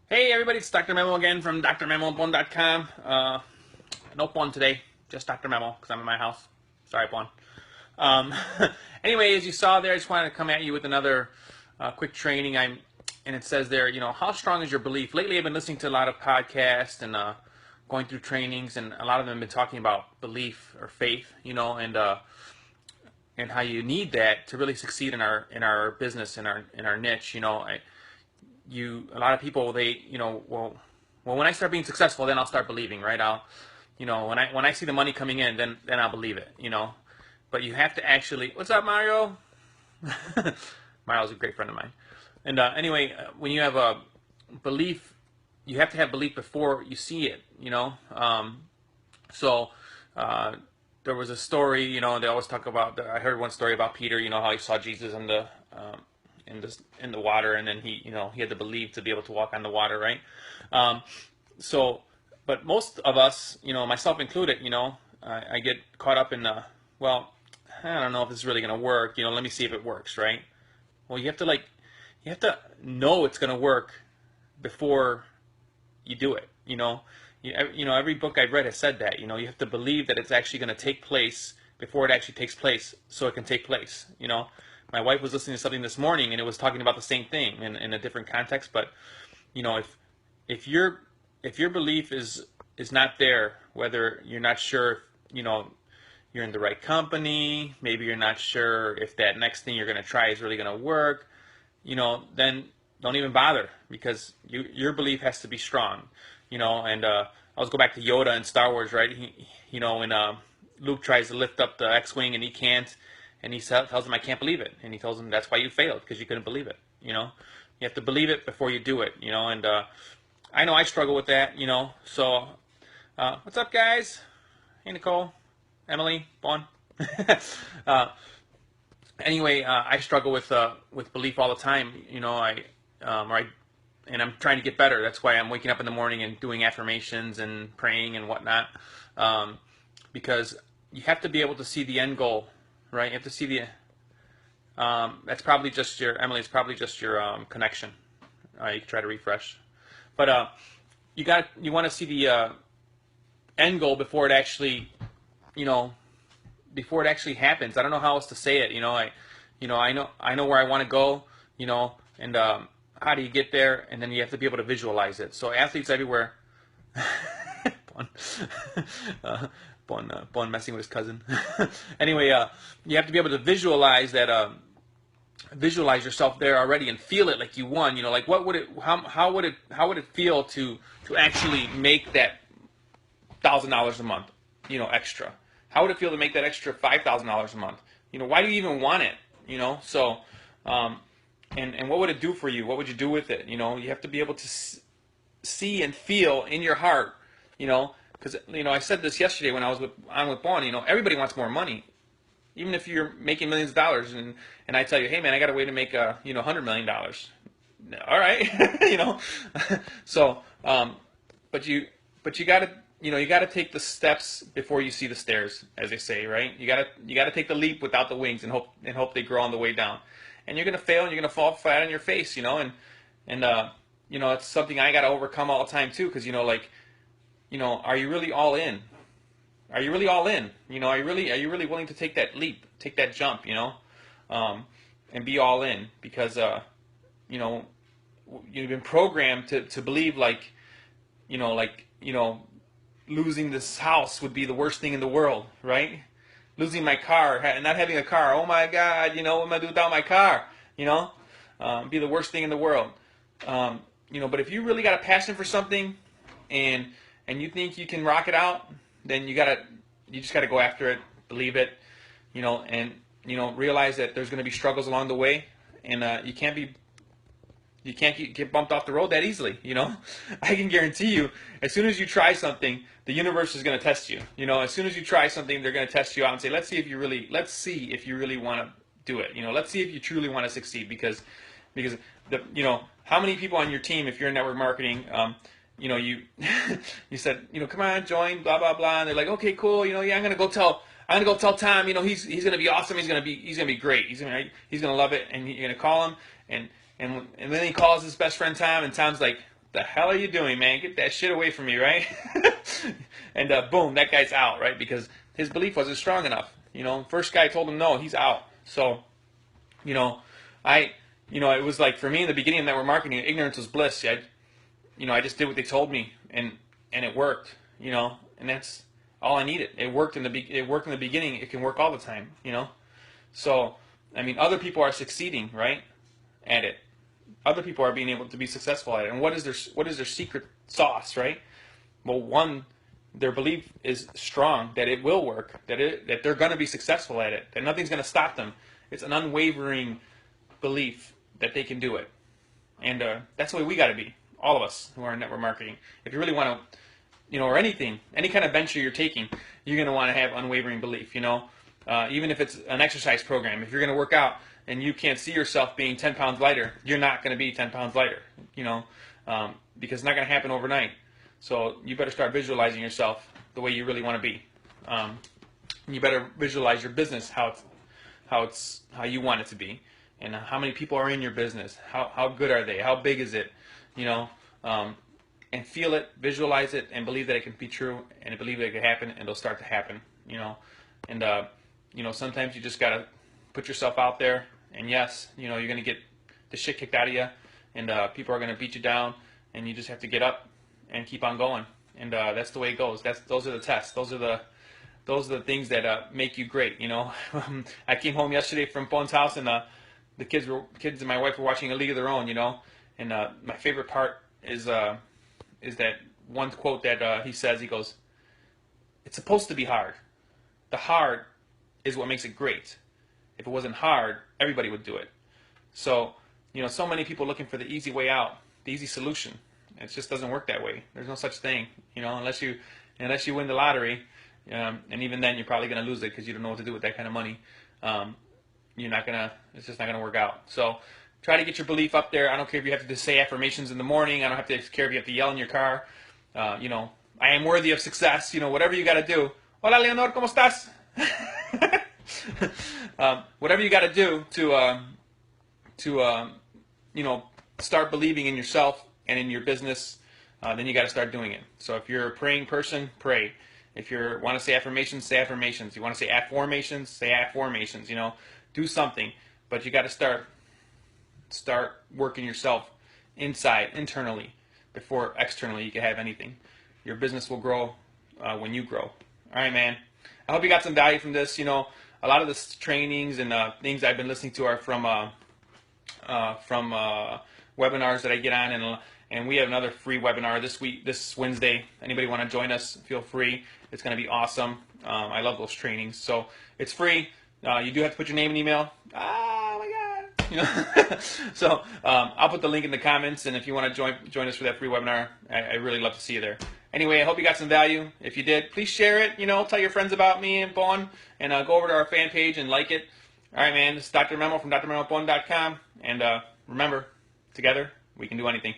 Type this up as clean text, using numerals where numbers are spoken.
Hey everybody, it's Dr. Memo again from drmemobone.com. No Bon today, just Dr. Memo because I'm in my house. Sorry, Bon. Um, anyway, as you saw there, I just wanted to come at you with another quick training. And it says there, how strong is your belief? Lately, I've been listening to a lot of podcasts and going through trainings, and a lot of them have been talking about belief or faith, and how you need that to really succeed in our business, in our niche. A lot of people, they, well, when I start being successful, then I'll start believing, right? When I see the money coming in, then I'll believe it. But you have to actually, what's up, Mario? Mario's a great friend of mine. And anyway, when you have a belief, you have to have belief before you see it. So there was a story, they always talk about. I heard one story about Peter. How he saw Jesus in the water, and then he had to believe to be able to walk on the water, right? Um, so, but most of us, myself included, I get caught up in well, I don't know if this is really going to work. Let me see if it works, right? Well, you have to know it's going to work before you do it. Every book I've read has said that. You have to believe that it's actually going to take place before it actually takes place, so it can take place. My wife was listening to something this morning, and it was talking about the same thing in a different context. But if your belief is not there, whether you're not sure if, you're in the right company, maybe you're not sure if that next thing you're going to try is really going to work, then don't even bother, because your belief has to be strong. And I'll go back to Yoda in Star Wars, right? When Luke tries to lift up the X-wing and he can't, and he tells him, "I can't believe it," and he tells him, "That's why you failed, because you couldn't believe it." You have to believe it before you do it. And I know I struggle with that. So what's up, guys? Hey, Nicole, Emily, Bon. uh, anyway, I struggle with belief all the time. And I'm trying to get better. That's why I'm waking up in the morning and doing affirmations and praying and whatnot, because you have to be able to see the end goal, right? You have to see the. That's probably just your Emily. It's probably just your connection. You can try to refresh, but you want to see the end goal before it actually, before it actually happens. I don't know how else to say it. I know where I want to go. And how do you get there? And then you have to be able to visualize it. So athletes everywhere. Bon, Bon messing with his cousin. Anyway, you have to be able to visualize that. Visualize yourself there already and feel it like you won. Like what would it? How would it feel to actually make that $1,000 a month? Extra. How would it feel to make that extra $5,000 a month? Why do you even want it? So. And what would it do for you? What would you do with it? You have to be able to see and feel in your heart, because I said this yesterday when I was on with Bon. Everybody wants more money, even if you're making millions of dollars, and I tell you, hey man, I got a way to make $100 million. All right, So, but you got to you got to take the steps before you see the stairs, as they say, right? You got to take the leap without the wings and hope they grow on the way down. And you're gonna fail, and you're gonna fall flat on your face, and it's something I gotta overcome all the time too, because are you really all in? Are you really all in? Are you really willing to take that leap, take that jump, and be all in? Because you've been programmed to believe losing this house would be the worst thing in the world, right? Losing my car and not having a car. Oh my God, what am I gonna do without my car? Be the worst thing in the world. But if you really got a passion for something, and you think you can rock it out, then you just gotta go after it, believe it, and realize that there's gonna be struggles along the way, and you can't get bumped off the road that easily. I can guarantee you, as soon as you try something, the universe is going to test you. As soon as you try something, they're going to test you out and say, let's see if you really want to do it. Let's see if you truly want to succeed, because how many people on your team, if you're in network marketing, you you said, come on, join, blah blah blah, and they're like, okay, cool, yeah, I'm gonna go tell Tom, he's gonna be awesome, he's gonna be great, he's gonna love it, and you're gonna call him, and then he calls his best friend Tom, and Tom's like, the hell are you doing, man? Get that shit away from me, right? And boom, that guy's out, right? Because his belief wasn't strong enough. First guy told him no, he's out. So, it was like for me in the beginning of network marketing, ignorance was bliss. I just did what they told me, and it worked. And that's all I needed. It worked in the beginning. It can work all the time. So, other people are succeeding, right, at it. Other people are being able to be successful at it. And what is their secret sauce, right? Well, one, their belief is strong that it will work, that they're going to be successful at it, that nothing's going to stop them. It's an unwavering belief that they can do it. And that's the way we got to be, all of us who are in network marketing. If you really want to, or anything, any kind of venture you're taking, you're going to want to have unwavering belief, even if it's an exercise program. If you're going to work out and you can't see yourself being 10 pounds lighter, you're not going to be 10 pounds lighter, because it's not going to happen overnight. So you better start visualizing yourself the way you really want to be. You better visualize your business how you want it to be, and how many people are in your business. How good are they? How big is it? And feel it, visualize it, and believe that it can be true, and believe that it can happen, and it'll start to happen. And sometimes you just gotta put yourself out there, and yes, you're gonna get the shit kicked out of you, and people are gonna beat you down, and you just have to get up and keep on going. And that's the way it goes. Those are the tests. Those are the things that make you great. I came home yesterday from Fon's house, and the kids and my wife were watching A League of Their Own. And my favorite part is that one quote that he says. He goes, "It's supposed to be hard. The hard is what makes it great. If it wasn't hard, everybody would do it." So, so many people looking for the easy way out, the easy solution. It just doesn't work that way. There's no such thing, unless you win the lottery, and even then you're probably going to lose it because you don't know what to do with that kind of money. It's just not gonna work out. So try to get your belief up there. I don't care if you have to say affirmations in the morning. I don't have to care if you have to yell in your car. I am worthy of success. Whatever you got to do. Hola, Leonor, ¿cómo estás? Whatever you got to do to start believing in yourself and in your business, then you got to start doing it. So if you're a praying person, pray. If you want to say affirmations, say affirmations. You want to say afformations, say afformations. Do something, but you got to start working yourself internally, before externally you can have anything. Your business will grow when you grow. All right, man. I hope you got some value from this. A lot of the trainings and things I've been listening to are from webinars that I get on, and we have another free webinar this Wednesday. Anybody want to join us, feel free. It's going to be awesome. I love those trainings. So it's free. You do have to put your name and email. Oh my God. So I'll put the link in the comments, and if you want to join us for that free webinar, I really love to see you there. Anyway, I hope you got some value. If you did, please share it. Tell your friends about me and Bon, and go over to our fan page and like it. All right, man. This is Dr. Memo from drmemopon.com, and remember, together we can do anything.